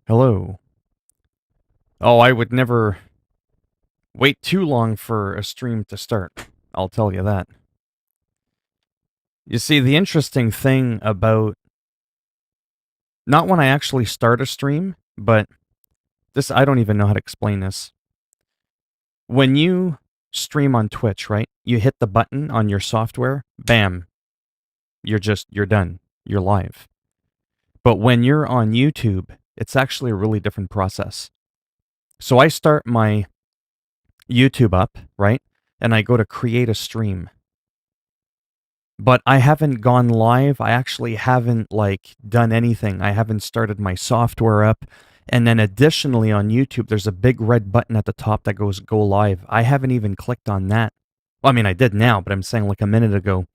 Hello. Oh, I would never wait too long for a stream to start. I'll tell you that. You see, the interesting thing about not when I actually start a stream, but this, I don't even know how to explain this. When you stream on Twitch, right? You hit the button on your software, bam, you're done. You're live. But when you're on YouTube, it's actually a really different process. So I start my YouTube up, right? And I go to create a stream. But I haven't gone live. I actually haven't done anything. I haven't started my software up. And then additionally on YouTube, there's a big red button at the top that goes go live. I haven't even clicked on that. Well, I mean, I did now, but I'm saying like a minute ago.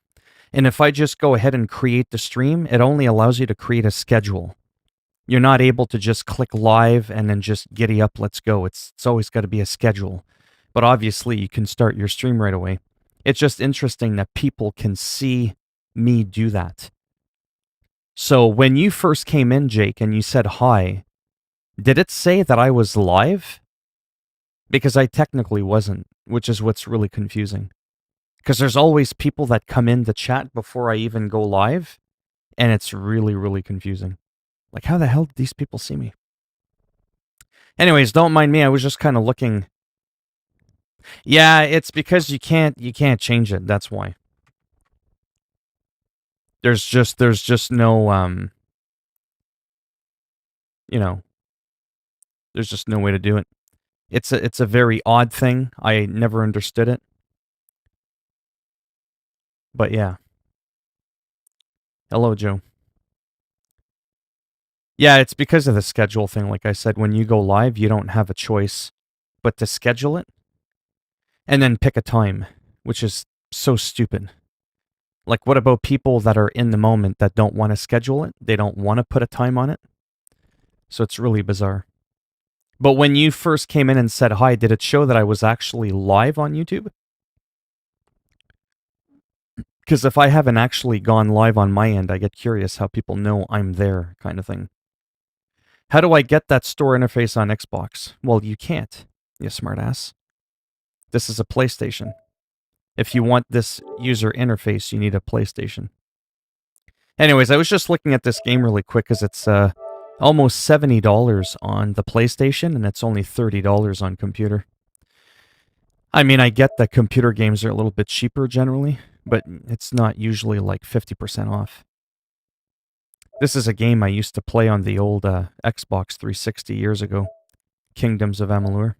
And if I just go ahead and create the stream, it only allows you to create a schedule. You're not able to just click live and then just giddy up, let's go. It's always got to be a schedule. But obviously, you can start your stream right away. It's just interesting that people can see me do that. So when you first came in, Jake, and you said hi, did it say that I was live? Because I technically wasn't, which is what's really confusing. Because there's always people that come in the chat before I even go live, and it's really, really confusing. Like, how the hell did these people see me? Anyways, don't mind me. I was just kind of looking. Yeah, it's because you can't change it. That's why. There's just no there's just no way to do it. It's a very odd thing. I never understood it. But yeah. Hello, Joe. Yeah, it's because of the schedule thing. Like I said, when you go live, you don't have a choice but to schedule it and then pick a time, which is so stupid. Like, what about people that are in the moment that don't want to schedule it? They don't want to put a time on it. So it's really bizarre. But when you first came in and said hi, did it show that I was actually live on YouTube? Because if I haven't actually gone live on my end, I get curious how people know I'm there, kind of thing. How do I get that store interface on Xbox? Well, you can't, you smartass. This is a PlayStation. If you want this user interface, you need a PlayStation. Anyways, I was just looking at this game really quick because it's almost $70 on the PlayStation, and it's only $30 on computer. I mean, I get that computer games are a little bit cheaper generally, but it's not usually like 50% off. This is a game I used to play on the old Xbox 360 years ago, Kingdoms of Amalur.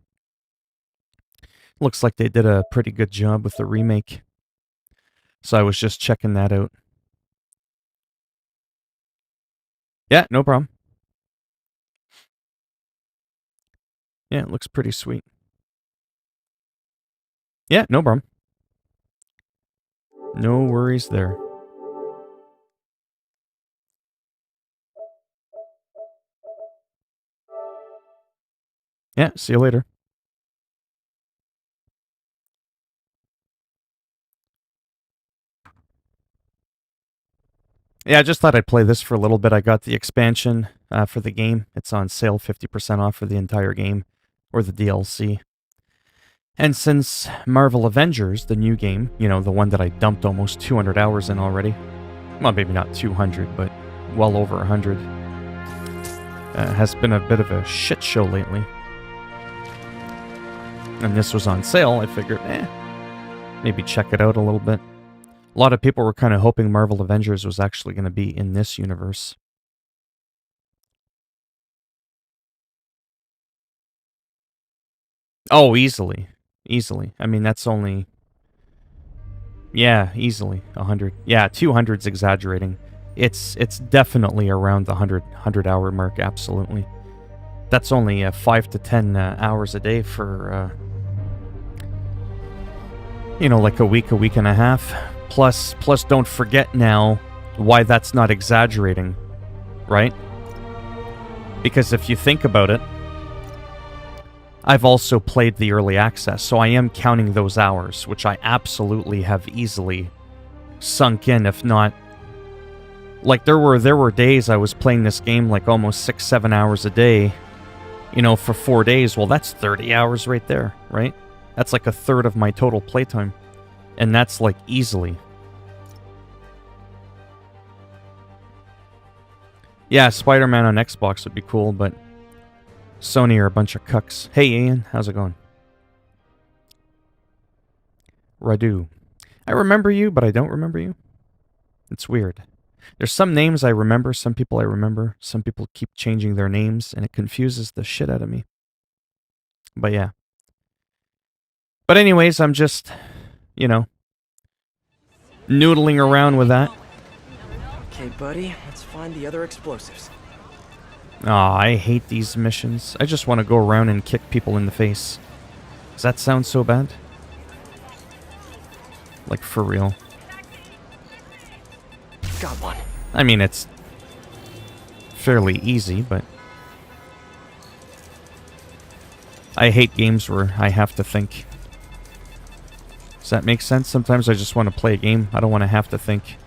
Looks like they did a pretty good job with the remake. So I was just checking that out. Yeah, no problem. Yeah, it looks pretty sweet. Yeah, no problem. No worries there. Yeah, see you later. Yeah, I just thought I'd play this for a little bit. I got the expansion for the game. It's on sale, 50% off for the entire game, or the DLC. And since Marvel Avengers, the new game, you know, the one that I dumped almost 200 hours in already, well, maybe not 200, but well over 100, has been a bit of a shit show lately. And this was on sale, I figured, maybe check it out a little bit. A lot of people were kind of hoping Marvel Avengers was actually going to be in this universe. Oh, easily. Easily. I mean, that's only... Yeah, easily. 100. Yeah, 200's exaggerating. It's definitely around the 100-hour mark, absolutely. That's only 5 to 10 hours a day for, like a week and a half. Plus, don't forget now why that's not exaggerating, right? Because if you think about it, I've also played the early access, so I am counting those hours, which I absolutely have easily sunk in, if not Like, there were days I was playing this game like almost 6-7 hours a day, you know, for 4 days. Well, that's 30 hours right there, right? That's like a third of my total playtime. And that's like easily. Yeah, Spider-Man on Xbox would be cool, but Sony are a bunch of cucks. Hey, Ian, how's it going? Radu. I remember you, but I don't remember you. It's weird. There's some names I remember, some people I remember. Some people keep changing their names, and it confuses the shit out of me. But yeah. But anyways, I'm just, you know, noodling around with that. Okay, buddy, let's find the other explosives. Aw, I hate these missions. I just want to go around and kick people in the face. Does that sound so bad? Like, for real. Got one. I mean, it's fairly easy, but I hate games where I have to think. Does that make sense? Sometimes I just want to play a game. I don't want to have to think.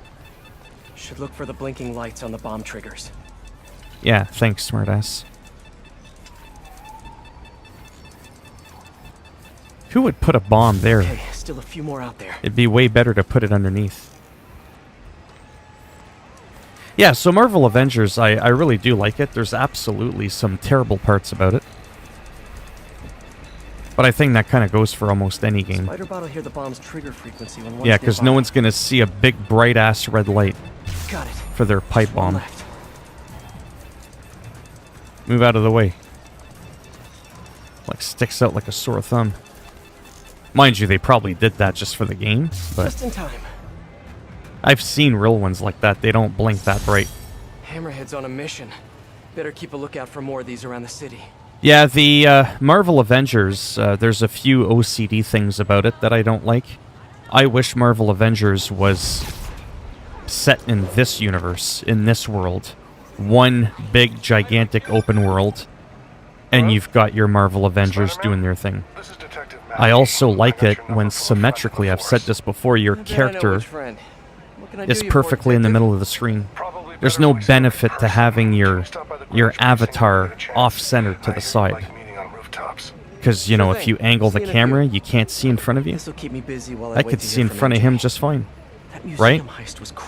Should look for the blinking lights on the bomb triggers. Yeah, thanks, smartass. Who would put a bomb there? Okay, still a few more out there. It'd be way better to put it underneath. Yeah, so Marvel Avengers, I really do like it. There's absolutely some terrible parts about it. But I think that kind of goes for almost any game. Spider-Bot will hear the bomb's trigger frequency when one's Yeah, because no one's going to see a big bright-ass red light Got it. for their pipe bomb. Left. Move out of the way. Like, sticks out like a sore thumb. Mind you, they probably did that just for the game, but Just in time. I've seen real ones like that. They don't blink that bright. Hammerhead's on a mission. Better keep a lookout for more of these around the city. Yeah, the Marvel Avengers, there's a few OCD things about it that I don't like. I wish Marvel Avengers was set in this universe, in this world. One big, gigantic open world, and you've got your Marvel Avengers doing their thing. I also like it when symmetrically, I've said this before, your character is perfectly in the middle of the screen. There's no benefit to having your avatar off-centered to the side. Because, you know, if you angle the camera, you can't see in front of you. I could see in front of him just fine. Right?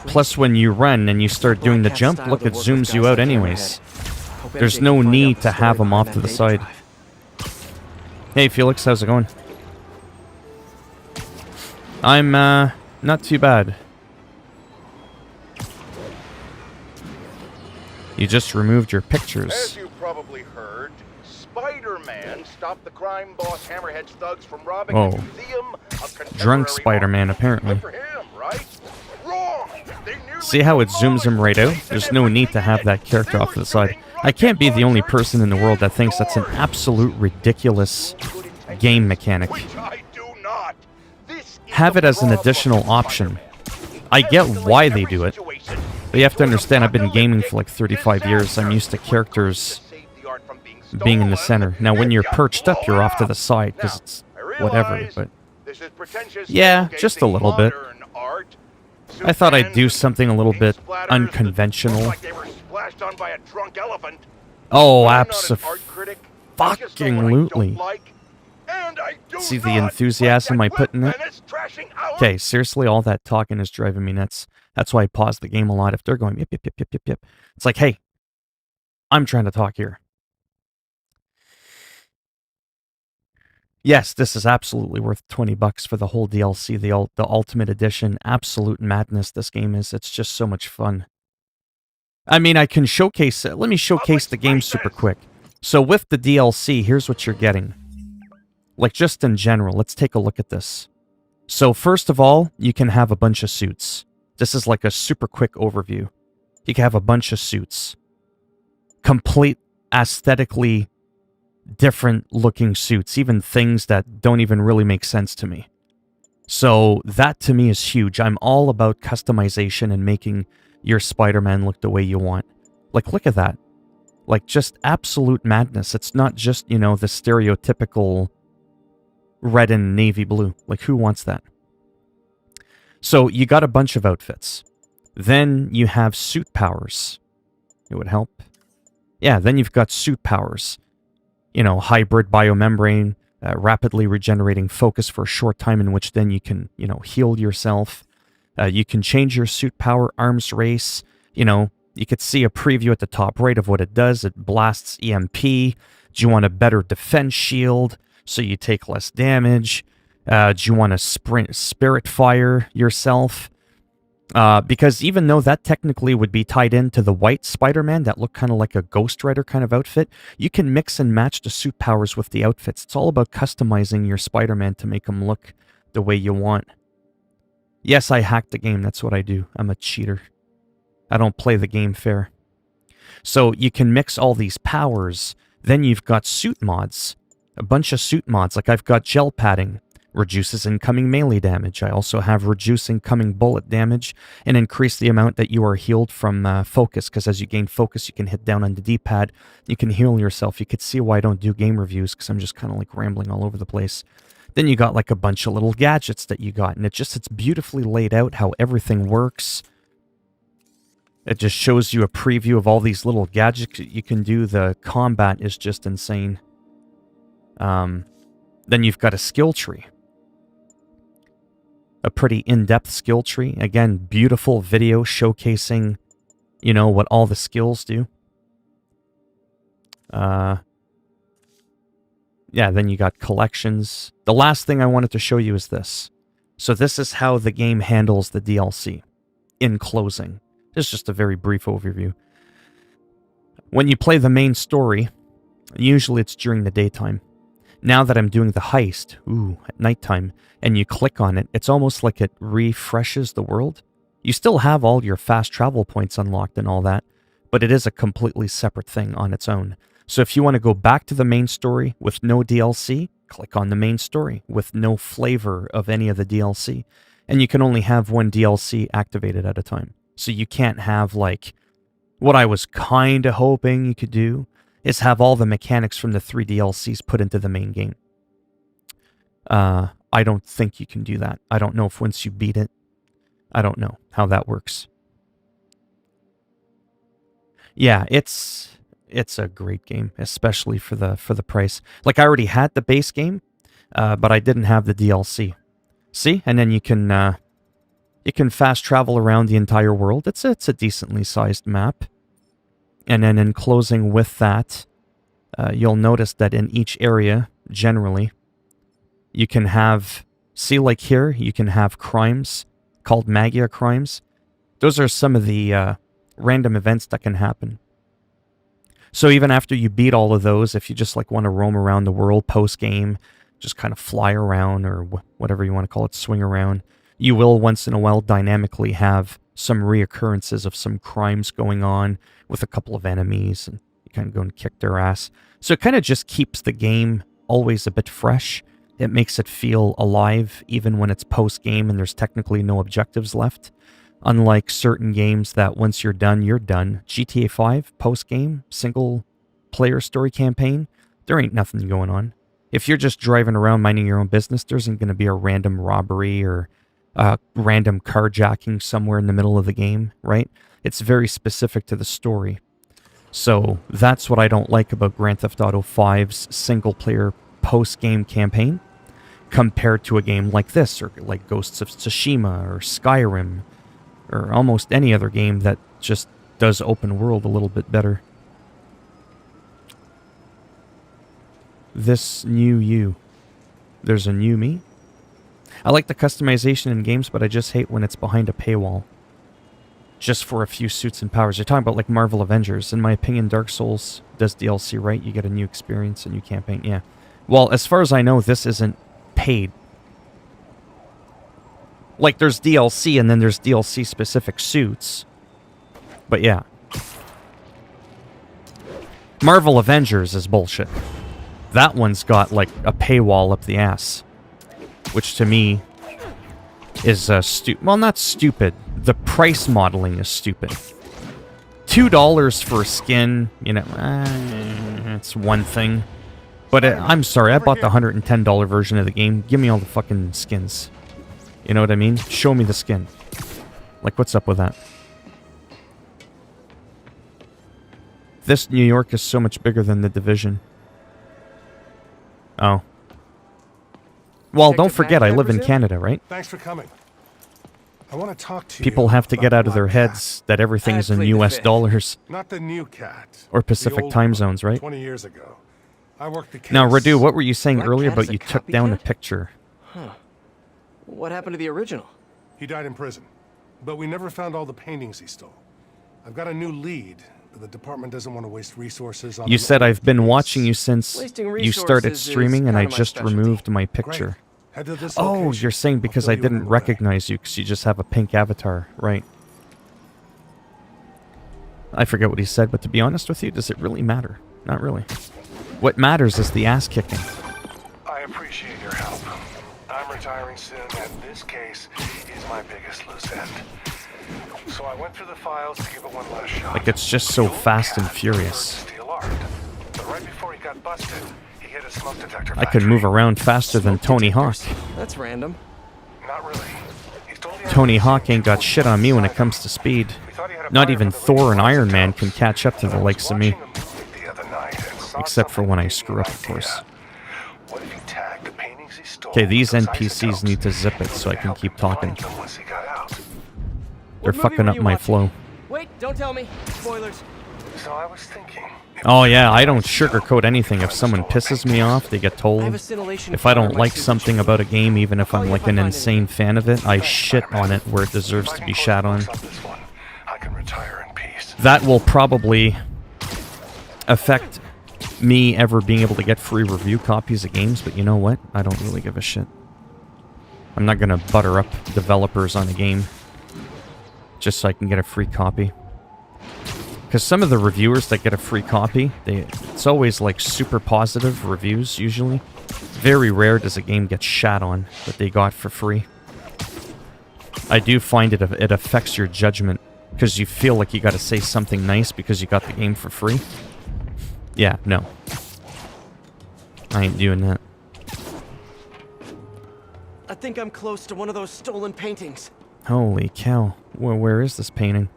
Plus, when you run and you start doing the jump, look, it zooms you out anyways. There's no need to have him off to the side. Hey, Felix, how's it going? I'm, not too bad. You just removed your pictures. As you probably heard, Spider-Man stopped the crime boss Hammerhead's thugs from robbing a museum of Drunk Spider-Man, apparently. Good for him, right? Wrong. See how it zooms him right out? There's no need to have that character off to the side. I can't be the only person in the world that thinks that's an absolute ridiculous game mechanic. Have it as an additional option. I get why they do it. But you have to understand, I've been gaming for like 35 years. I'm used to characters being in the center. Now, when you're perched up, you're off to the side, because it's whatever, but yeah, just a little bit. I thought I'd do something a little bit unconventional. Oh, abso-fucking-lutely. See the enthusiasm I put in it? Okay, seriously, all that talking is driving me nuts. That's why I pause the game a lot if they're going yip, yip, yip, yip, yip, yip. It's like, hey, I'm trying to talk here. Yes, this is absolutely worth $20 for the whole DLC, the Ultimate Edition. Absolute madness this game is. It's just so much fun. I mean, I can showcase it. Let me showcase the game super quick. So with the DLC, here's what you're getting. Like, just in general, let's take a look at this. So first of all, you can have a bunch of suits. This is like a super quick overview. You can have a bunch of suits. Complete, aesthetically different looking suits. Even things that don't even really make sense to me. So that to me is huge. I'm all about customization and making your Spider-Man look the way you want. Like, look at that. Like, just absolute madness. It's not just, you know, the stereotypical red and navy blue. Like, who wants that? So you got a bunch of outfits. Then you have suit powers. It would help. Yeah, then you've got suit powers. You know, hybrid biomembrane, rapidly regenerating focus for a short time in which then you can, you know, heal yourself. You can change your suit power, arms race. You know, you could see a preview at the top right of what it does. It blasts EMP. Do you want a better defense shield so you take less damage? Do you want to spirit fire yourself? Because even though that technically would be tied into the white Spider-Man that looked kind of like a Ghost Rider kind of outfit, you can mix and match the suit powers with the outfits. It's all about customizing your Spider-Man to make him look the way you want. Yes, I hacked the game. That's what I do. I'm a cheater. I don't play the game fair. So you can mix all these powers. Then you've got suit mods. A bunch of suit mods. Like I've got gel padding. Reduces incoming melee damage. I also have reduce incoming bullet damage and increase the amount that you are healed from focus, because as you gain focus, you can hit down on the D-pad. You can heal yourself. You could see why I don't do game reviews, because I'm just kind of like rambling all over the place. Then you got like a bunch of little gadgets that you got, and it's beautifully laid out how everything works. It just shows you a preview of all these little gadgets you can do. The combat is just insane. Then you've got a skill tree. A pretty in-depth skill tree. Again, beautiful video showcasing, you know, what all the skills do. Yeah, then you got collections. The last thing I wanted to show you is this. So this is how the game handles the DLC in closing. This is just a very brief overview. When you play the main story, usually it's during the daytime. Now that I'm doing the heist, at nighttime, and you click on it, it's almost like it refreshes the world. You still have all your fast travel points unlocked and all that, but it is a completely separate thing on its own. So if you want to go back to the main story with no DLC, click on the main story with no flavor of any of the DLC. And you can only have one DLC activated at a time. So you can't have, like, what I was kind of hoping you could do is have all the mechanics from the 3 DLCs put into the main game. I don't think you can do that. I don't know if once you beat it, I don't know how that works. Yeah, it's a great game, especially for the price. Like, I already had the base game, but I didn't have the DLC. See? And then you can fast travel around the entire world. It's a decently sized map. And then in closing with that, you'll notice that in each area, generally, you can have, see, like here, you can have crimes called Magia crimes. Those are some of the random events that can happen. So even after you beat all of those, if you just like want to roam around the world post-game, just kind of fly around or whatever you want to call it, swing around, you will once in a while dynamically have some reoccurrences of some crimes going on with a couple of enemies, and you kind of go and kick their ass. So it kind of just keeps the game always a bit fresh. It makes it feel alive even when it's post-game and there's technically no objectives left. Unlike certain games that once you're done, you're done. GTA 5, post-game, single-player story campaign, there ain't nothing going on. If you're just driving around minding your own business, there isn't going to be a random robbery or random carjacking somewhere in the middle of the game, right? It's very specific to the story. So that's what I don't like about Grand Theft Auto 5's single-player post-game campaign compared to a game like this, or like Ghosts of Tsushima, or Skyrim, or almost any other game that just does open world a little bit better. This new you. There's a new me. I like the customization in games, but I just hate when it's behind a paywall. Just for a few suits and powers. You're talking about like Marvel Avengers. In my opinion, Dark Souls does DLC right. You get a new experience, a new campaign. Yeah. Well, as far as I know, this isn't paid. Like, there's DLC, and then there's DLC-specific suits. But yeah. Marvel Avengers is bullshit. That one's got, like, a paywall up the ass. Which, to me, is well, not stupid. The price modeling is stupid. $2 for a skin, you know, it's one thing. But I'm sorry, I bought the $110 version of the game. Give me all the fucking skins. You know what I mean? Show me the skin. Like, what's up with that? This New York is so much bigger than the Division. Oh. Well, don't forget, I live in Canada, right? Thanks for coming. I want to talk to you. People have to get about out of their Black heads that everything's in plead the US fifth. dollars. Cat. Not the new cat. Or the Pacific old time one, zones, right? 20 years ago. I worked the case. Now, Radu, what were you saying Black earlier Cat is about a you took down a copycat? picture? What happened to the original? He died in prison, but we never found all the paintings he stole. I've got a new lead, but the department doesn't want to waste resources on You an said old I've been case. watching you since Wasting you started resources is streaming and I kinda my just specialty. removed my Great. picture. Head to this Oh, location. you're saying I'll because fill I you in didn't on the way. recognize you because you just have a pink avatar, right? I forget what he said, but to be honest with you, does it really matter? Not really. What matters is the ass kicking. I appreciate your help. I'm retiring soon, and this case is my biggest loose end. So I went through the files to give it one last shot. Like, it's just so The old fast and cat furious. preferred steel art. But right before he got busted, he hit a smoke detector I could factory. move around faster than Tony Hawk. That's random. Not really. He stole the Tony evidence Hawk ain't got and shit on me when it comes to speed. we thought he had a Not buyer even for the Thor and Lincoln Iron Man Logs can catch up to the I was likes of me. watching a movie the other night and saw Except for something when I that screw gave up, me of an course. idea. What if he tagged the paintings he stole Okay, these with those NPCs isotopes need to zip it so I to can help keep him talking. find them once he got out? They're What movie fucking were up you my watching? flow. Wait, don't tell me. Spoilers. So I was thinking. Oh yeah, I don't sugarcoat anything. If someone pisses me off, they get I have told. a scintillation If I counter don't in my like suit. something about a game, even if Call I'm you like if I an find insane fan of it, I shit on it where it deserves to be shat on. I can retire in peace. That will probably affect me ever being able to get free review copies of games, but you know what? I don't really give a shit. I'm not gonna butter up developers on a game just so I can get a free copy. Because some of the reviewers that get a free copy, it's always like super positive reviews, usually. Very rare does a game get shat on that they got for free. I do find it affects your judgment, because you feel like you gotta say something nice because you got the game for free. Yeah, no. I ain't doing that. I think I'm close to one of those stolen paintings. Holy cow. Where is this painting?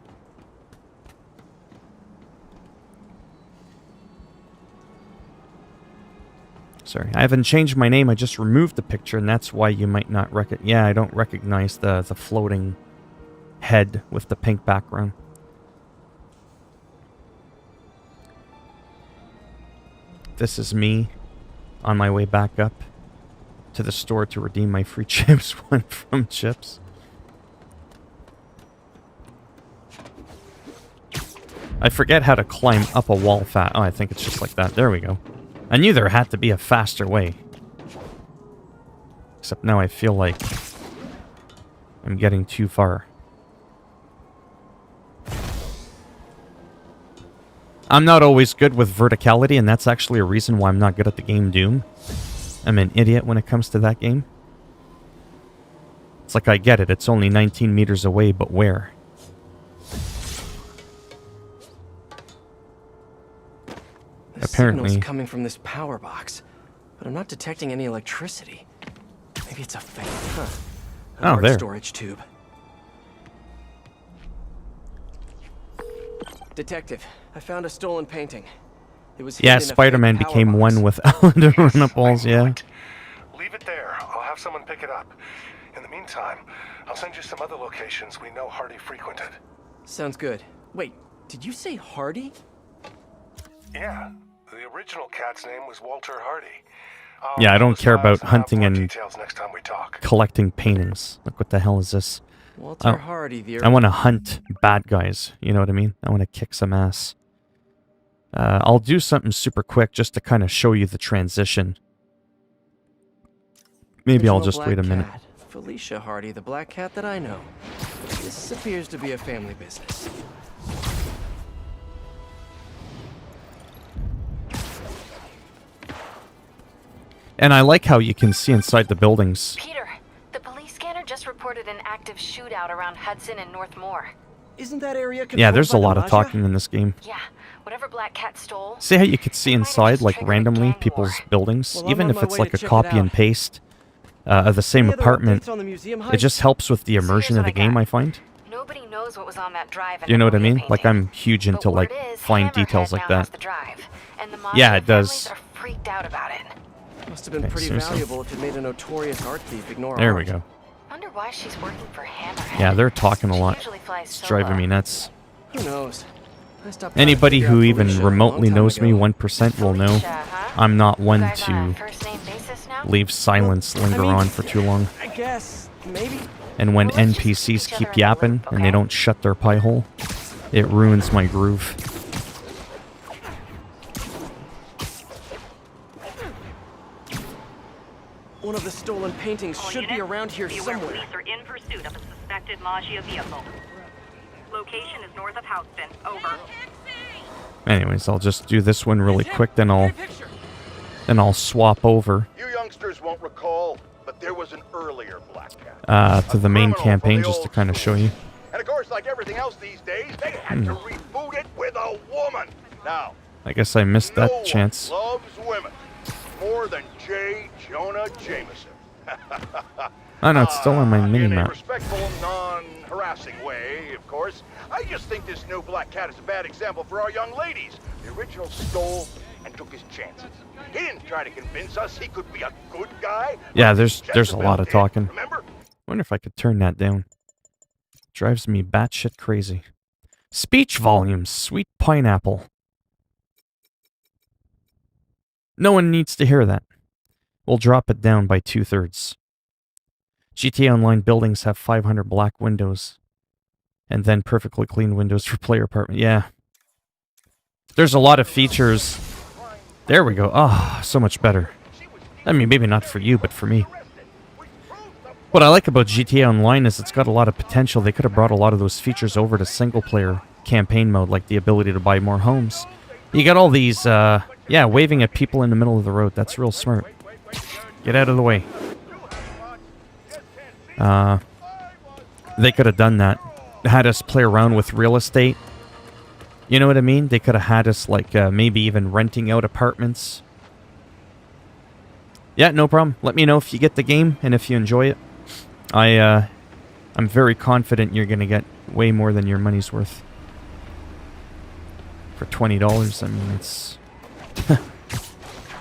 Sorry, I haven't changed my name, I just removed the picture, and that's why you might not Yeah, I don't recognize the floating head with the pink background. This is me on my way back up to the store to redeem my free chips one from Chips. I forget how to climb up a wall fast. Oh, I think it's just like that. There we go. I knew there had to be a faster way. Except now I feel like I'm getting too far. I'm not always good with verticality, and that's actually a reason why I'm not good at the game Doom. I'm an idiot when it comes to that game. It's like, I get it, it's only 19 meters away, but where? The Apparently. signal's coming from this power box, but I'm not detecting any electricity. Maybe it's a fake. Huh. A Oh, hard there. storage tube. Detective, I found a stolen painting. It was Yeah, hidden in a Spider-Man fake power became box. one with Alan to run up walls, yeah. Right. Leave it there. I'll have someone pick it up. In the meantime, I'll send you some other locations we know Hardy frequented. Sounds good. Wait, did you say Hardy? Yeah, the original cat's name was Walter Hardy. Yeah, I don't care about Have hunting more and details next time we talk. collecting paintings. Look, what the hell is this? Walter Oh, Hardy, the I want to hunt bad guys, you know what I mean? I want to kick some ass. I'll do something super quick just to kind of show you the transition. Maybe I'll original just black wait a minute. cat. Felicia Hardy, the black cat that I know. This appears to be a family business. And I like how you can see inside the buildings. Peter, the police scanner just reported an active shootout around Hudson and North Moore. Isn't that area Yeah, controlled there's by a the lot of Raja? talking in this game. Yeah, whatever Black Cat stole. See how you could see Might have inside, just like, triggered a randomly gang people's war. buildings? Well, I'm Even on if my it's way like to a check it copy and out. paste of the same Any other apartment. updates on the museum It heist? just helps with the So here's immersion of what the I game, got. I find. Nobody knows knows what was on that drive. You know what I mean? Like, I'm huge into, like, fine details like that. Yeah, it does. Are freaked out about it. Must have been Okay, pretty seriously? valuable if it made a notorious art thief ignore There art. we go. Wonder why she's working for Hammerhead. Yeah, they're talking a She lot. usually flies It's solo. driving me nuts. Who knows? I stopped trying to Anybody figure who out even Felicia a long remotely time knows me ago. 1% will know Felicia, huh? I'm not You one guys on a to first-name basis now? leave silence linger on for too long. I guess, maybe. And when Well, let's just NPCs keep each keep other in the yapping loop, and they okay? don't shut their pie hole, it ruins my groove. One of the stolen paintings All should be units, around here beware, somewhere. police are in pursuit of a suspected Maggia vehicle. Location is north of Houston. Over. Anyways, I'll just do this one really quick, then I'll swap over You youngsters won't recall, but there was an earlier Black Cat. to the main Criminal from campaign the just to old kind of show school. you. And of course, like everything else these days, they had to reboot it with a woman. Now, I guess I missed no that one chance. loves women more than J. Jonah Jameson. Oh no, it's still on my In a mini-map. respectful, non-harassing way, of course. I just think this new Black Cat is a bad example for our young ladies. The original stole and took his chances. He didn't try to convince us he could be a good guy. Yeah, like there's a Jezebel lot of did, talking. Remember? Wonder if I could turn that down. Drives me batshit crazy. Speech volumes, sweet pineapple. No one needs to hear that. We'll drop it down by 2/3. GTA Online buildings have 500 black windows. And then perfectly clean windows for player apartment. Yeah. There's a lot of features. There we go. Ah, so much better. I mean, maybe not for you, but for me. What I like about GTA Online is it's got a lot of potential. They could have brought a lot of those features over to single-player campaign mode, like the ability to buy more homes. You got all these, yeah, waving at people in the middle of the road. That's real smart. Get out of the way. They could have done that. Had us play around with real estate. You know what I mean? They could have had us, like, maybe even renting out apartments. Yeah, no problem. Let me know if you get the game and if you enjoy it. I'm very confident you're going to get way more than your money's worth. For $20, I mean, it's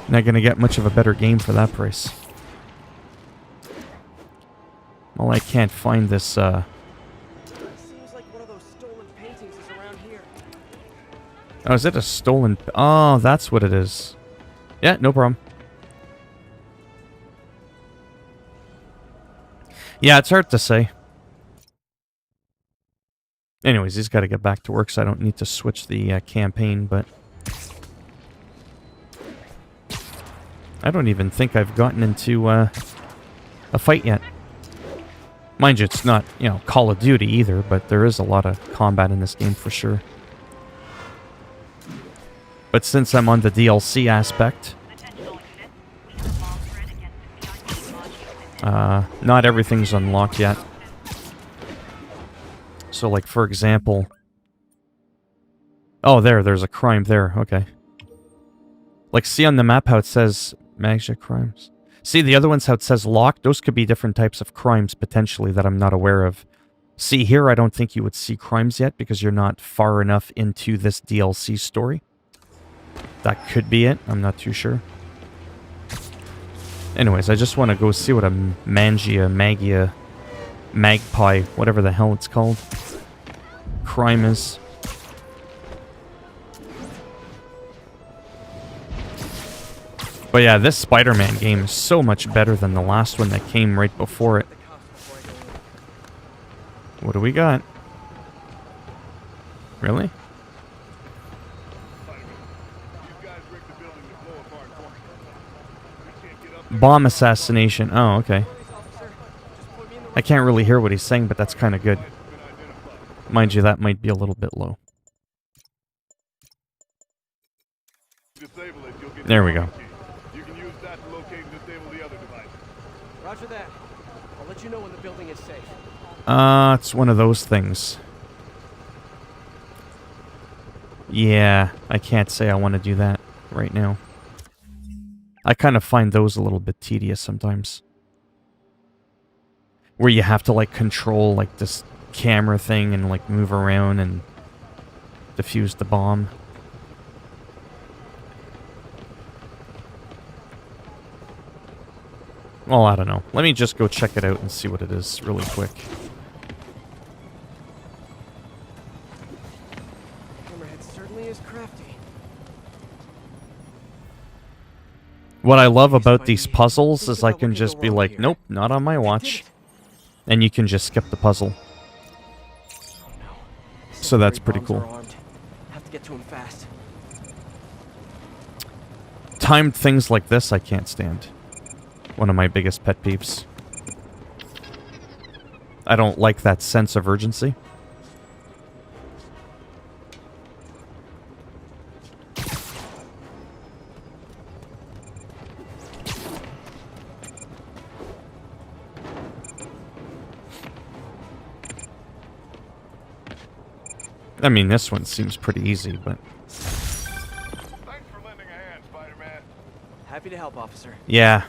not going to get much of a better game for that price. Well, I can't find this, Seems like one of those stolen paintings is around here. Oh, is it a stolen... Oh, that's what it is. Yeah, no problem. Yeah, it's hard to say. Anyways, he's got to get back to work, so I don't need to switch the campaign, but... I don't even think I've gotten into a fight yet. Mind you, it's not, you know, Call of Duty either, but there is a lot of combat in this game for sure. But since I'm on the DLC aspect, not everything's unlocked yet. So, like, for example... Oh, there's a crime there, okay. Like, see on the map how it says Maggia crimes? See the other ones how it says locked? Those could be different types of crimes, potentially, that I'm not aware of. See here, I don't think you would see crimes yet, because you're not far enough into this DLC story. That could be it, I'm not too sure. Anyways, I just want to go see what a Maggia, magpie, whatever the hell it's called, crime is. But yeah, this Spider-Man game is so much better than the last one that came right before it. What do we got? Really? Bomb assassination. Oh, okay. I can't really hear what he's saying, but that's kind of good. Mind you, that might be a little bit low. There we go. You can use that to locate and disable the other device. Roger that. I'll let you know when the building is safe. It's one of those things. Yeah, I can't say I want to do that right now. I kind of find those a little bit tedious sometimes. Where you have to, like, control, like, this camera thing and like move around and defuse the bomb. Well, I don't know. Let me just go check it out and see what it is really quick. Hammerhead certainly is crafty. What I love about these puzzles is I can just be like, nope, not on my watch. And you can just skip the puzzle. So that's pretty cool. Have to get to him fast. Timed things like this I can't stand. One of my biggest pet peeves. I don't like that sense of urgency. I mean, this one seems pretty easy, but... Thanks for lending a hand, Spider-Man. Happy to help, officer. Yeah.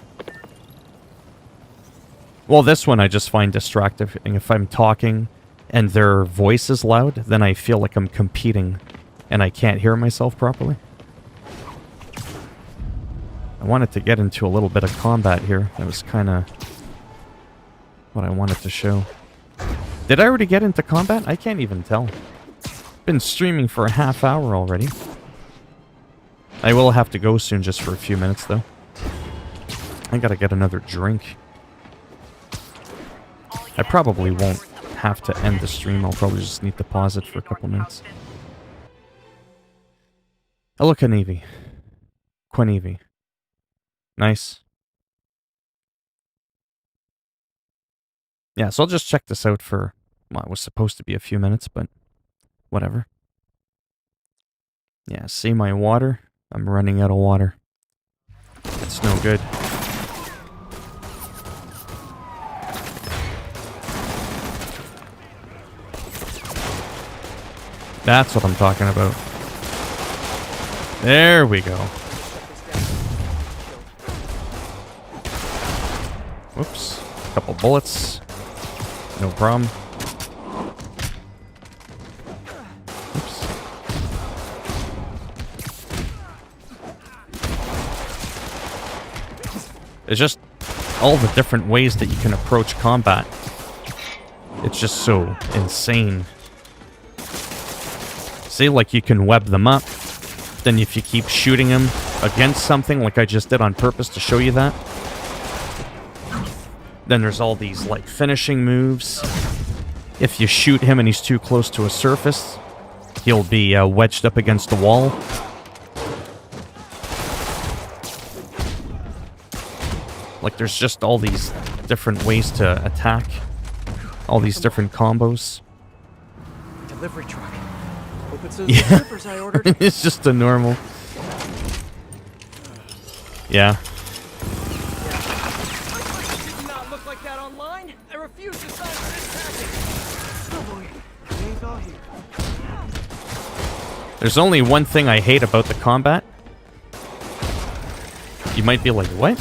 Well, this one I just find distracting. If I'm talking and their voice is loud, then I feel like I'm competing and I can't hear myself properly. I wanted to get into a little bit of combat here. That was kind of what I wanted to show. Did I already get into combat? I can't even tell. Been streaming for a half hour already. I will have to go soon just for a few minutes though. I gotta get another drink. I probably won't have to end the stream. I'll probably just need to pause it for a couple minutes. Hello, Kanivi. Quanivi. Nice. Yeah, so I'll just check this out for... Well, it was supposed to be a few minutes, but... Whatever. Yeah, see my water? I'm running out of water. It's no good. That's what I'm talking about. There we go. Whoops. Couple bullets. No problem. Oops. It's just all the different ways that you can approach combat. It's just so insane. See, like you can web them up. Then if you keep shooting them against something, like I just did on purpose to show you that. Then there's all these like finishing moves. If you shoot him and he's too close to a surface, he'll be wedged up against the wall. Like there's just all these different ways to attack. All these different combos. Delivery truck. Hope it's those Yeah. zippers I ordered. It's just a normal. Yeah. Did not look like that online. I refuse to sign for this package. Oh boy, ain't all here. There's only one thing I hate about the combat. You might be like, what?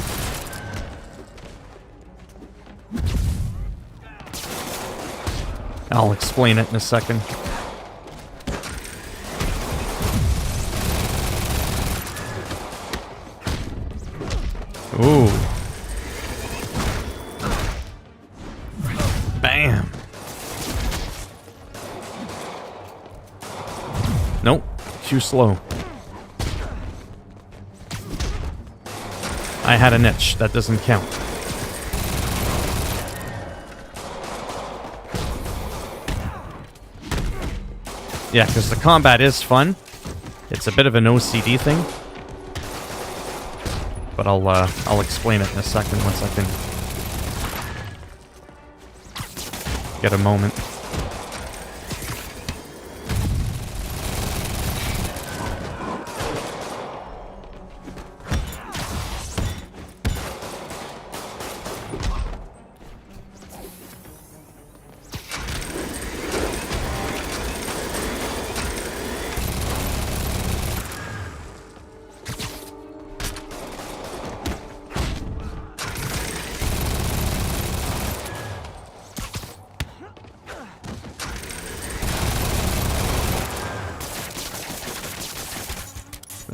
I'll explain it in a second. Ooh. Bam. Nope. Too slow. I had an itch. That doesn't count. Yeah, because the combat is fun. It's a bit of an OCD thing. But I'll explain it in a second once I can get a moment.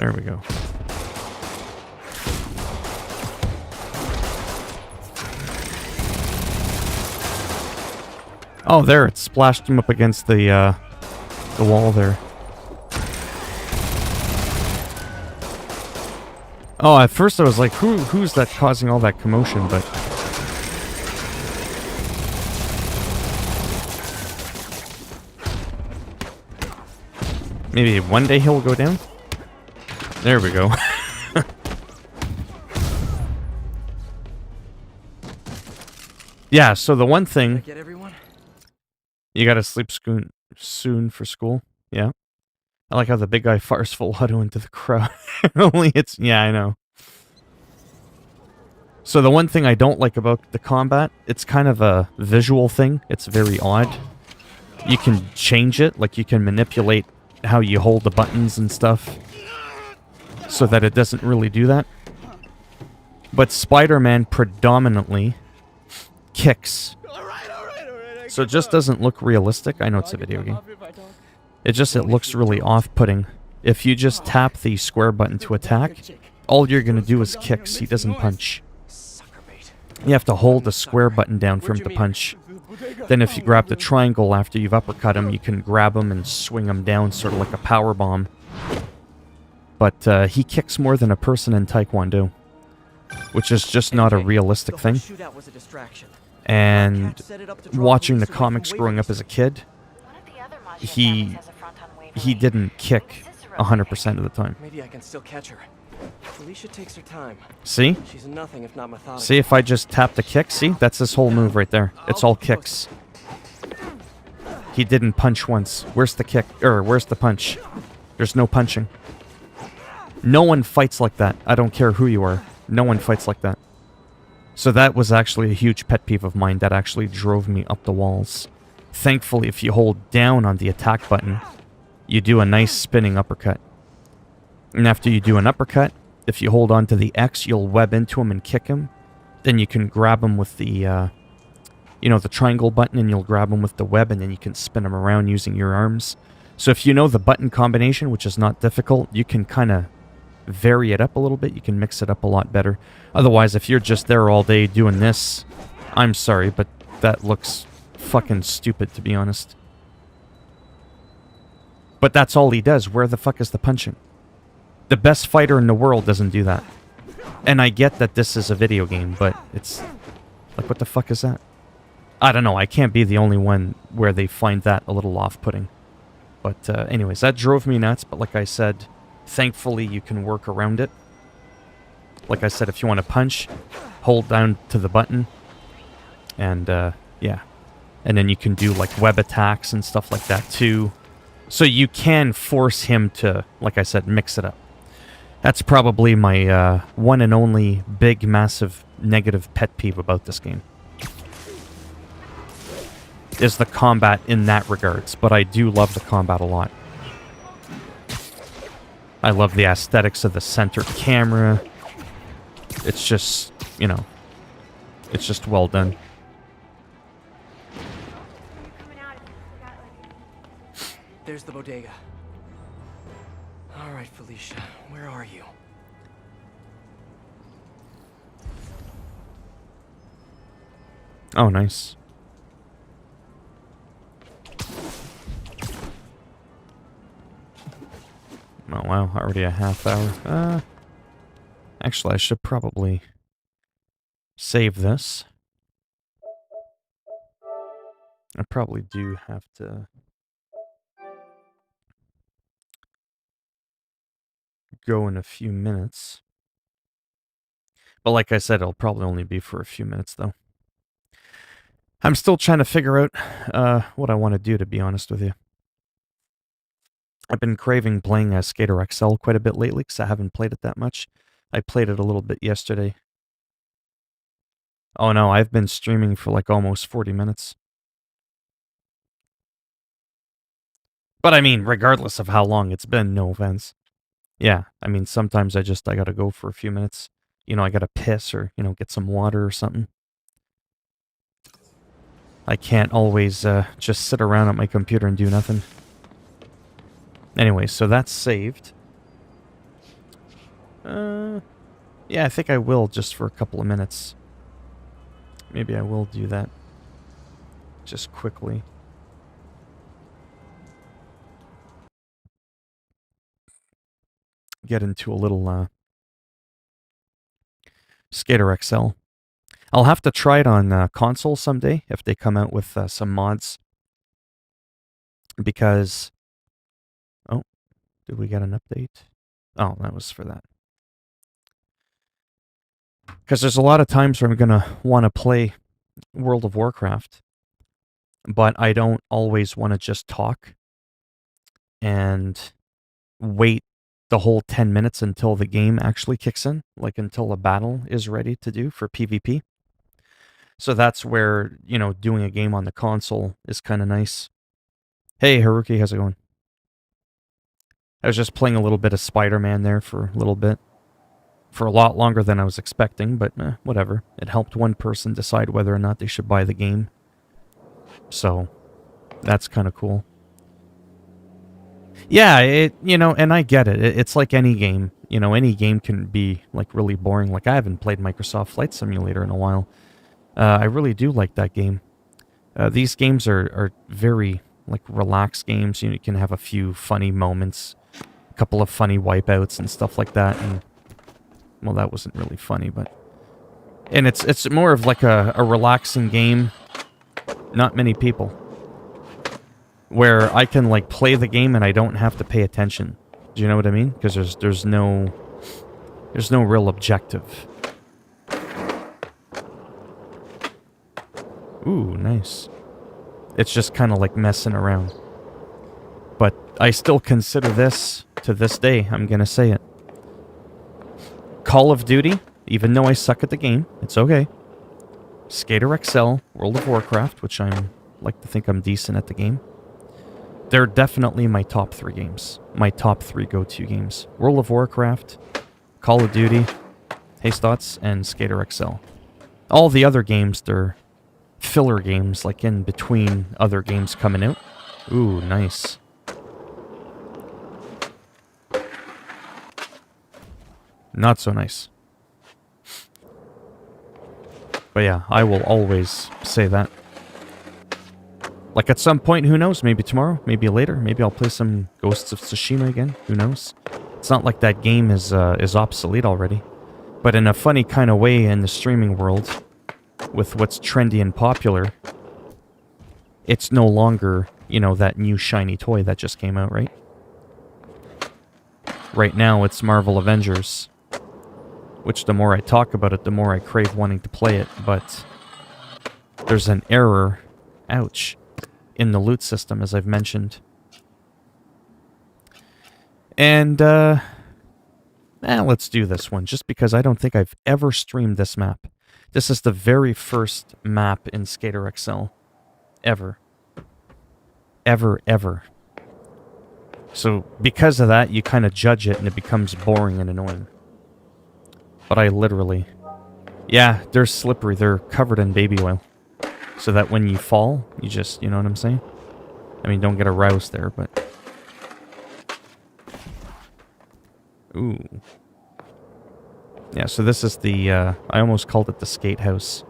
There we go. Oh, there, it splashed him up against the wall there. Oh, at first I was like, who's that causing all that commotion, but... Maybe one day he'll go down? There we go. Yeah, so the one thing... Get everyone? You gotta sleep soon for school. Yeah. I like how the big guy fires full auto into the crowd. Only it's... Yeah, I know. So the one thing I don't like about the combat, it's kind of a visual thing. It's very odd. You can change it, like you can manipulate how you hold the buttons and stuff so that it doesn't really do that. But Spider-Man predominantly kicks. So it just doesn't look realistic. I know it's a video game. It looks really off-putting. If you just tap the square button to attack, all you're going to do is kicks. He doesn't punch. You have to hold the square button down for him to punch. Then if you grab the triangle after you've uppercut him, you can grab him and swing him down, sort of like a power bomb. But he kicks more than a person in Taekwondo, which is just not a realistic thing. And watching the comics growing up as a kid, he didn't kick 100% of the time. Maybe I can still catch her. Felicia takes her time. See? She's nothing if not methodical. See, if I just tap the kick, see? That's his whole move right there. It's all kicks. He didn't punch once. Where's the kick? Where's the punch? There's no punching. No one fights like that. I don't care who you are. No one fights like that. So that was actually a huge pet peeve of mine that actually drove me up the walls. Thankfully, if you hold down on the attack button, you do a nice spinning uppercut. And after you do an uppercut, if you hold on to the X, you'll web into him and kick him. Then you can grab him with the, the triangle button, and you'll grab him with the web, and then you can spin him around using your arms. So if you know the button combination, which is not difficult, you can kind of vary it up a little bit. You can mix it up a lot better. Otherwise, if you're just there all day doing this, I'm sorry, but that looks fucking stupid, to be honest. But that's all he does. Where the fuck is the punching? The best fighter in the world doesn't do that. And I get that this is a video game, but it's... Like, what the fuck is that? I don't know. I can't be the only one where they find that a little off-putting. But anyways, that drove me nuts. But like I said, thankfully you can work around it. Like I said, if you want to punch, hold down to the button. And, yeah. And then you can do, like, web attacks and stuff like that, too. So you can force him to, like I said, mix it up. That's probably my one and only big, massive, negative pet peeve about this game. Is the combat in that regards. But I do love the combat a lot. I love the aesthetics of the centered camera. It's just, it's just well done. There's the bodega. All right, Felicia, where are you? Oh, nice. Oh, wow, already a half hour. Actually, I should probably save this. I probably do have to go in a few minutes. But like I said, it'll probably only be for a few minutes, though. I'm still trying to figure out what I want to do, to be honest with you. I've been craving playing Skater XL quite a bit lately, because I haven't played it that much. I played it a little bit yesterday. Oh no, I've been streaming for like almost 40 minutes. But I mean, regardless of how long it's been, no offense. Yeah, I mean, sometimes I gotta go for a few minutes. I gotta piss or, get some water or something. I can't always just sit around at my computer and do nothing. Anyway, so that's saved. Yeah, I think I will just for a couple of minutes. Maybe I will do that. Just quickly. Get into a little Skater XL. I'll have to try it on console someday if they come out with some mods. Because... Oh, did we get an update? Oh, that was for that. Because there's a lot of times where I'm going to want to play World of Warcraft, but I don't always want to just talk and wait the whole 10 minutes until the game actually kicks in, like until a battle is ready to do for PvP. So that's where, you know, doing a game on the console is kind of nice. Hey, Haruki, how's it going? I was just playing a little bit of Spider-Man there for a little bit. For a lot longer than I was expecting, but whatever. It helped one person decide whether or not they should buy the game. So, that's kind of cool. Yeah, and I get it. It's like any game. You know, any game can be, like, really boring. Like, I haven't played Microsoft Flight Simulator in a while. I really do like that game. These games are very, like, relaxed games. You can have a few funny moments, a couple of funny wipeouts and stuff like that, and... Well, that wasn't really funny, but... And it's more of like a relaxing game. Not many people. Where I can, like, play the game and I don't have to pay attention. Do you know what I mean? Because there's no real objective. Ooh, nice. It's just kind of like messing around. But I still consider this, to this day, I'm gonna say it. Call of Duty, even though I suck at the game, it's okay. Skater XL, World of Warcraft, which I like to think I'm decent at the game. They're definitely my top 3 games. My top 3 go-to games. World of Warcraft, Call of Duty, Haystots, and Skater XL. All the other games, they're filler games, like in between other games coming out. Ooh, nice. Not so nice. But yeah, I will always say that. Like at some point, who knows, maybe tomorrow, maybe later, maybe I'll play some Ghosts of Tsushima again, who knows. It's not like that game is obsolete already. But in a funny kind of way in the streaming world, with what's trendy and popular, it's no longer, you know, that new shiny toy that just came out, right? Right now, it's Marvel Avengers. Which the more I talk about it, the more I crave wanting to play it, but there's an error, ouch, in the loot system, as I've mentioned. And, let's do this one, just because I don't think I've ever streamed this map. This is the very first map in Skater XL. Ever. Ever. So, because of that, you kind of judge it, and it becomes boring and annoying. But I literally... Yeah, they're slippery. They're covered in baby oil. So that when you fall, you just... You know what I'm saying? I mean, don't get aroused there, but... Ooh. Yeah, so this is the... I almost called it the skate house.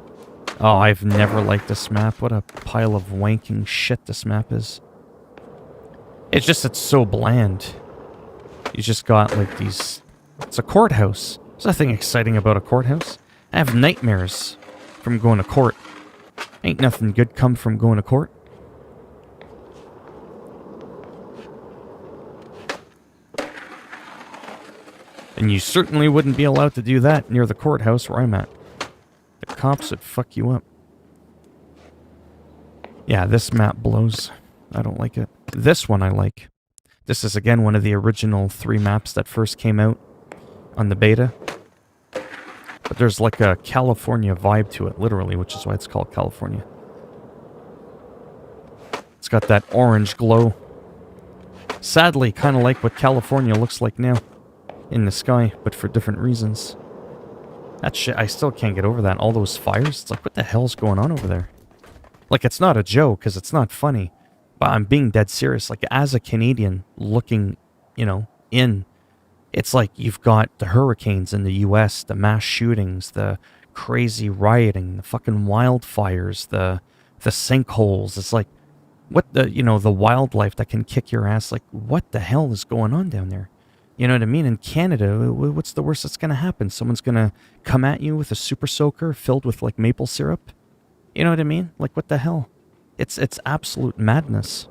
Oh, I've never liked this map. What a pile of wanking shit this map is. It's just, it's so bland. You just got, like, these... It's a courthouse. There's nothing exciting about a courthouse. I have nightmares from going to court. Ain't nothing good come from going to court. And you certainly wouldn't be allowed to do that near the courthouse where I'm at. The cops would fuck you up. Yeah, this map blows. I don't like it. This one I like. This is again one of the original 3 maps that first came out on the beta. But there's like a California vibe to it, literally, which is why it's called California. It's got that orange glow. Sadly, kind of like what California looks like now. In the sky, but for different reasons. That shit, I still can't get over that. All those fires, it's like, what the hell's going on over there? Like, it's not a joke, because it's not funny. But I'm being dead serious. Like, as a Canadian looking, you know, in... It's like you've got the hurricanes in the US, the mass shootings, the crazy rioting, the fucking wildfires, the sinkholes. It's like, what the, the wildlife that can kick your ass. Like, what the hell is going on down there? You know what I mean? In Canada, what's the worst that's going to happen? Someone's going to come at you with a super soaker filled with, like, maple syrup? You know what I mean? Like, what the hell? It's absolute madness.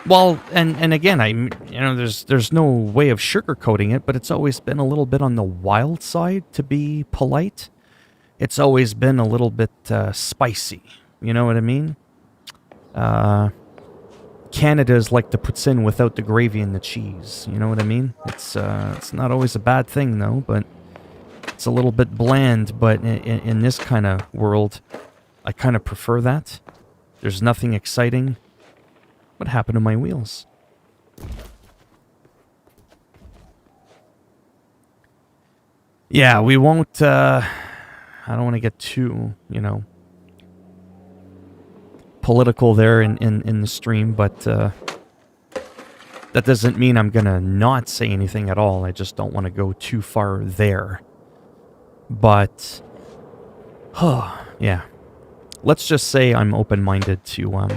Well, and again, there's no way of sugarcoating it, but it's always been a little bit on the wild side, to be polite. It's always been a little bit spicy. You know what I mean? Canada's like the poutine without the gravy and the cheese. You know what I mean? It's not always a bad thing, though, but it's a little bit bland. But in this kind of world, I kind of prefer that. There's nothing exciting. What happened to my wheels? Yeah, we won't, I don't want to get too, political there in the stream, but that doesn't mean I'm gonna not say anything at all. I just don't want to go too far there. But, yeah. Let's just say I'm open-minded to,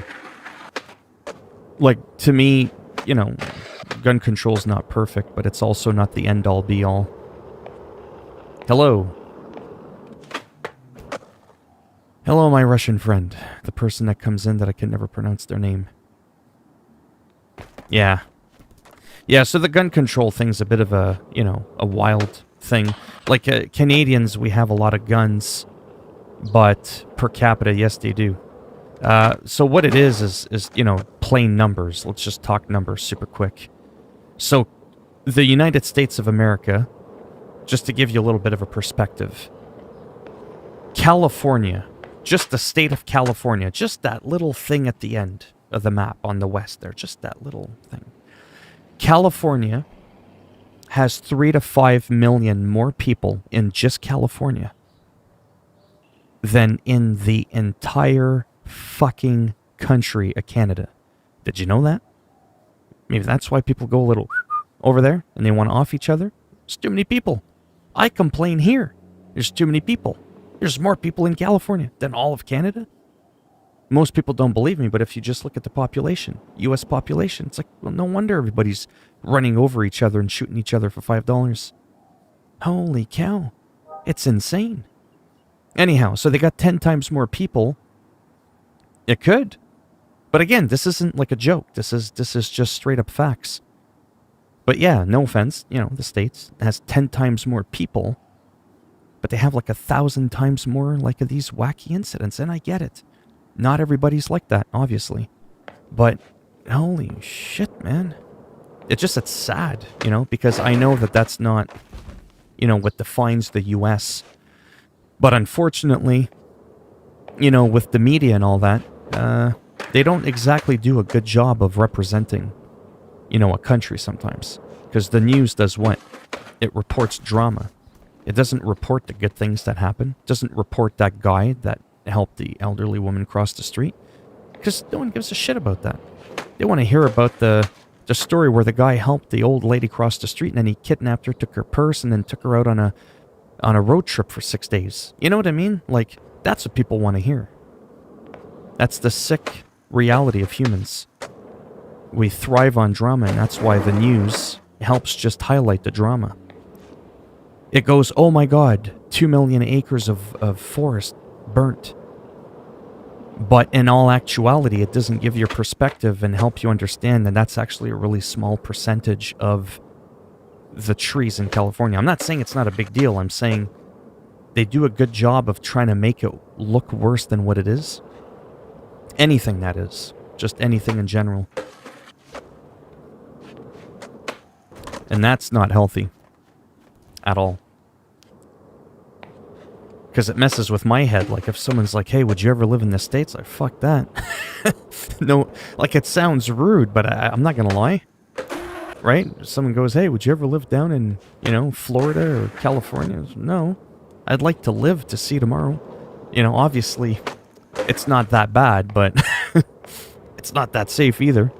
like, to me, gun control's not perfect, but it's also not the end-all be-all. Hello. Hello, my Russian friend. The person that comes in that I can never pronounce their name. Yeah. Yeah, so the gun control thing's a bit of a, a wild thing. Like, Canadians, we have a lot of guns, but per capita, yes, they do. So what it is, plain numbers. Let's just talk numbers super quick. So, the United States of America, just to give you a little bit of a perspective, California, just the state of California, just that little thing at the end of the map on the west there, just that little thing. California has 3 to 5 million more people in just California than in the entire fucking country of Canada. Did you know that? Maybe that's why people go a little over there and they want to off each other. There's too many people. I complain here. There's too many people. There's more people in California than all of Canada. Most people don't believe me, but if you just look at the population, U.S. population, it's like, well, no wonder everybody's running over each other and shooting each other for $5. Holy cow. It's insane. Anyhow, so they got 10 times more people. It could. But again, this isn't like a joke. This is just straight up facts. But yeah, no offense, the States has 10 times more people, but they have like 1,000 times more like of these wacky incidents, and I get it. Not everybody's like that, obviously. But holy shit, man. It's sad, because I know that that's not, what defines the U.S. But unfortunately, with the media and all that, they don't exactly do a good job of representing, a country sometimes. Because the news does what? It reports drama. It doesn't report the good things that happen. It doesn't report that guy that helped the elderly woman cross the street. Because no one gives a shit about that. They want to hear about the story where the guy helped the old lady cross the street and then he kidnapped her, took her purse, and then took her out on a road trip for 6 days. You know what I mean? Like, that's what people want to hear. That's the sick reality of humans. We thrive on drama, and that's why the news helps just highlight the drama. It goes, oh my god, 2 million acres of forest burnt. But in all actuality, it doesn't give your perspective and help you understand that that's actually a really small percentage of the trees in California. I'm not saying it's not a big deal. I'm saying they do a good job of trying to make it look worse than what it is. Anything, that is. Just anything in general. And that's not healthy. At all. Because it messes with my head. Like, if someone's like, hey, would you ever live in the States? Like, fuck that. No, like, it sounds rude, but I'm not gonna lie. Right? Someone goes, hey, would you ever live down in, Florida or California? No. I'd like to live to see tomorrow. Obviously, it's not that bad, but it's not that safe either.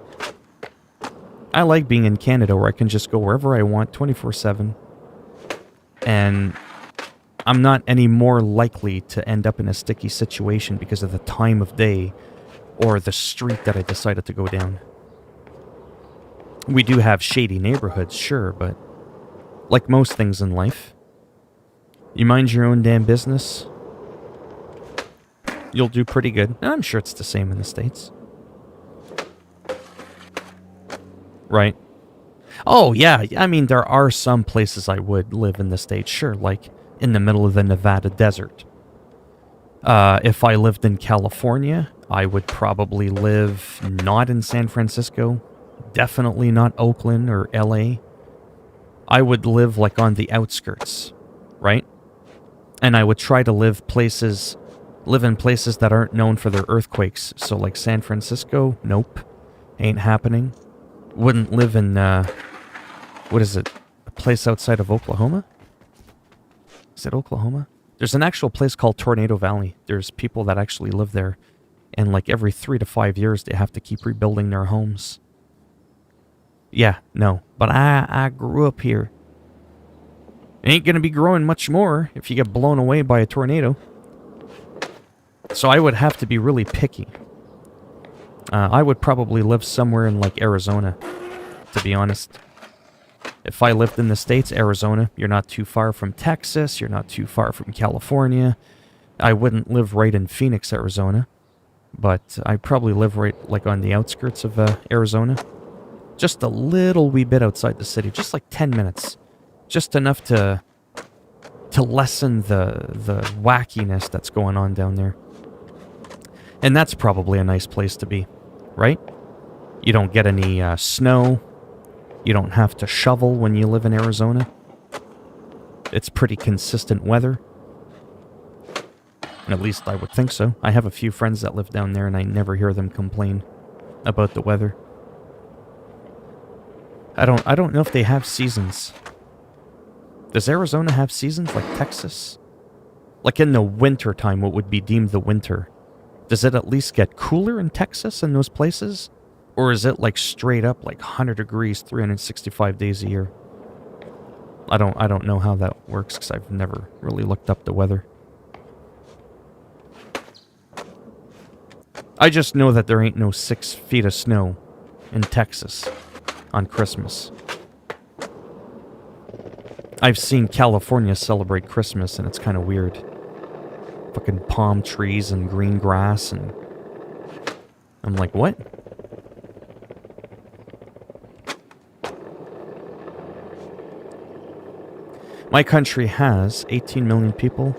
I like being in Canada where I can just go wherever I want 24/7. And I'm not any more likely to end up in a sticky situation because of the time of day or the street that I decided to go down. We do have shady neighborhoods, sure, but like most things in life, you mind your own damn business, you'll do pretty good. And I'm sure it's the same in the States. Right? Oh, yeah. I mean, there are some places I would live in the States, sure, like in the middle of the Nevada desert. If I lived in California, I would probably live not in San Francisco, definitely not Oakland or LA. I would live like on the outskirts, right? And I would try to live in places that aren't known for their earthquakes. So like San Francisco, nope, ain't happening. Wouldn't live in, what is it, a place outside of Oklahoma? Is it Oklahoma? There's an actual place called Tornado Valley. There's people that actually live there. And like every 3 to 5 years, they have to keep rebuilding their homes. Yeah, no. But I grew up here. Ain't gonna be growing much more if you get blown away by a tornado. So I would have to be really picky. I would probably live somewhere in like Arizona, to be honest. If I lived in the States, Arizona, you're not too far from Texas, you're not too far from California. I wouldn't live right in Phoenix, Arizona, but I'd probably live right like on the outskirts of Arizona. Just a little wee bit outside the city, just like 10 minutes. Just enough to lessen the wackiness that's going on down there. And that's probably a nice place to be, right? You don't get any snow. You don't have to shovel when you live in Arizona. It's pretty consistent weather. At least I would think so. I have a few friends that live down there and I never hear them complain about the weather. I don't know if they have seasons. Does Arizona have seasons like Texas? Like in the winter time, what would be deemed the winter? Does it at least get cooler in Texas in those places? Or is it like straight up like 100 degrees 365 days a year? I don't know how that works because I've never really looked up the weather. I just know that there ain't no 6 feet of snow in Texas on Christmas. I've seen California celebrate Christmas and it's kind of weird. Fucking palm trees and green grass and... I'm like, what? My country has 18 million people,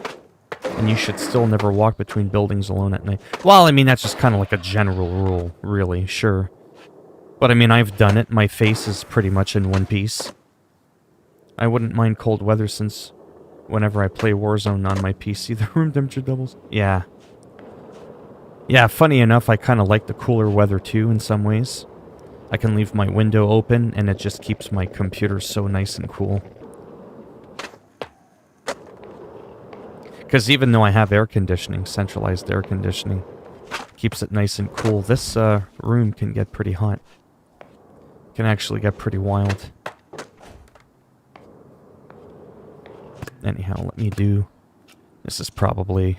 and you should still never walk between buildings alone at night. Well, I mean, that's just kind of like a general rule, really, sure. But I mean, I've done it. My face is pretty much in one piece. I wouldn't mind cold weather since whenever I play Warzone on my PC, the room temperature doubles. Yeah. Yeah, funny enough, I kind of like the cooler weather too in some ways. I can leave my window open, and it just keeps my computer so nice and cool. Because even though I have air conditioning, centralized air conditioning, keeps it nice and cool, this room can get pretty hot. Can actually get pretty wild. Anyhow, let me do... This is probably...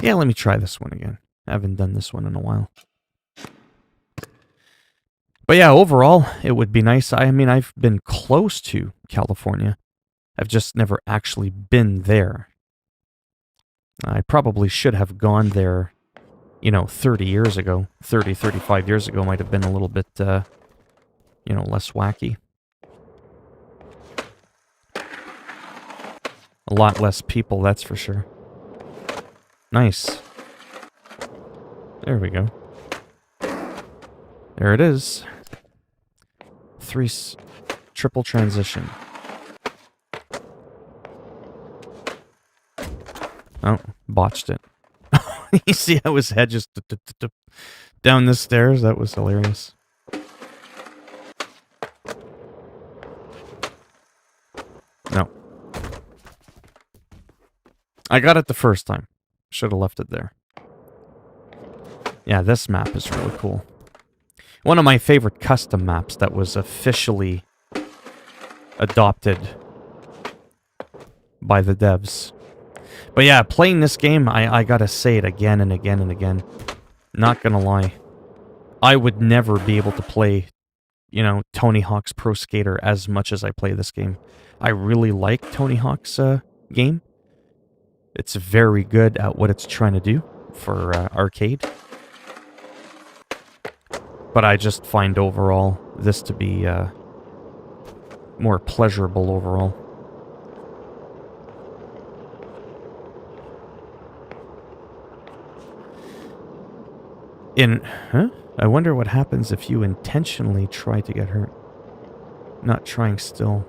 Yeah, let me try this one again. I haven't done this one in a while. But yeah, overall, it would be nice. I mean, I've been close to California. I've just never actually been there. I probably should have gone there, you know, 30 years ago. 30, 35 years ago might have been a little bit, you know, less wacky. A lot less people, that's for sure. Nice. There we go. There it is. Triple transition. Oh, botched it. You see how his head just down the stairs? That was hilarious. No. I got it the first time. Should have left it there. Yeah, this map is really cool. One of my favorite custom maps that was officially adopted by the devs. But yeah, playing this game, I gotta say it again and again and again. Not gonna lie. I would never be able to play, you know, Tony Hawk's Pro Skater as much as I play this game. I really like Tony Hawk's game. It's very good at what it's trying to do for arcade. But I just find overall this to be more pleasurable overall. I wonder what happens if you intentionally try to get hurt. Not trying still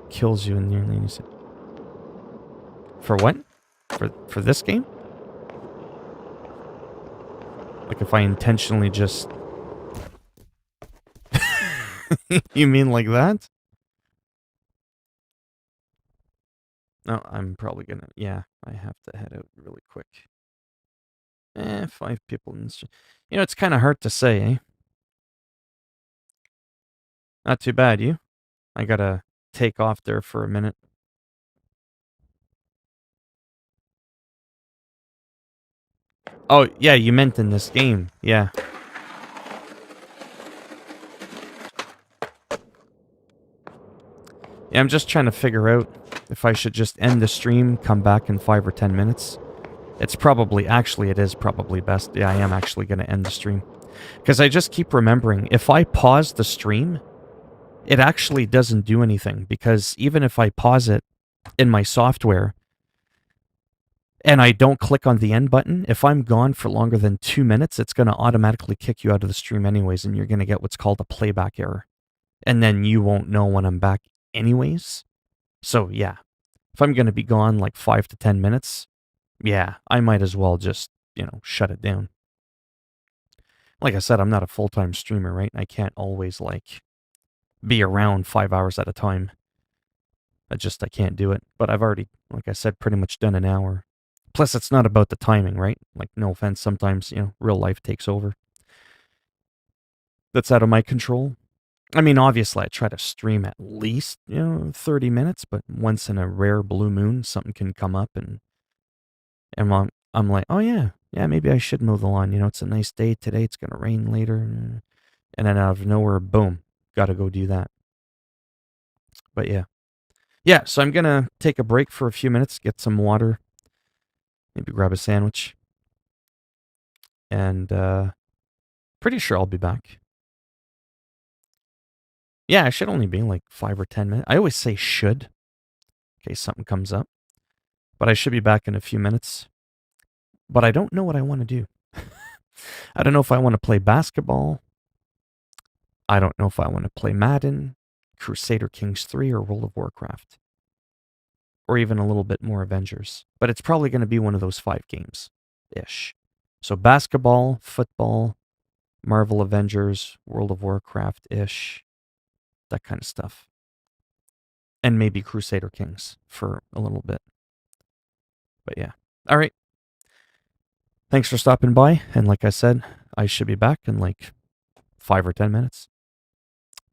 kills you in nearly any second. For what? For this game? Like if I intentionally just... You mean like that? No, I'm probably gonna... Yeah, I have to head out really quick. 5 people in this... You know, it's kind of hard to say, eh? Not too bad, you? I gotta take off there for a minute. Oh, yeah, you meant in this game. Yeah. Yeah, I'm just trying to figure out if I should just end the stream, come back in 5 or 10 minutes. It's probably, actually, it is probably best. Yeah, I am actually going to end the stream. Because I just keep remembering, if I pause the stream, it actually doesn't do anything. Because even if I pause it in my software, and I don't click on the end button, if I'm gone for longer than 2 minutes, it's going to automatically kick you out of the stream anyways, and you're going to get what's called a playback error. And then you won't know when I'm back anyways. So, yeah. If I'm going to be gone like 5 to 10 minutes, yeah, I might as well just, you know, shut it down. Like I said, I'm not a full-time streamer, right? I can't always, like, be around 5 hours at a time. I can't do it. But I've already, like I said, pretty much done an hour. Plus, it's not about the timing, right? Like, no offense, sometimes, you know, real life takes over. That's out of my control. I mean, obviously, I try to stream at least, you know, 30 minutes, but once in a rare blue moon, something can come up, and I'm like, oh, yeah, maybe I should mow the lawn. You know, it's a nice day today. It's going to rain later. And then out of nowhere, boom, got to go do that. But, yeah. Yeah, so I'm going to take a break for a few minutes, get some water, maybe grab a sandwich, and pretty sure I'll be back. Yeah, I should only be like 5 or 10 minutes. I always say should, in case something comes up. But I should be back in a few minutes. But I don't know what I want to do. I don't know if I want to play basketball. I don't know if I want to play Madden, Crusader Kings 3, or World of Warcraft. Or even a little bit more Avengers. But it's probably going to be one of those 5 games-ish. So basketball, football, Marvel Avengers, World of Warcraft-ish. That kind of stuff. And maybe Crusader Kings for a little bit. But yeah. All right. Thanks for stopping by. And like I said, I should be back in like 5 or 10 minutes.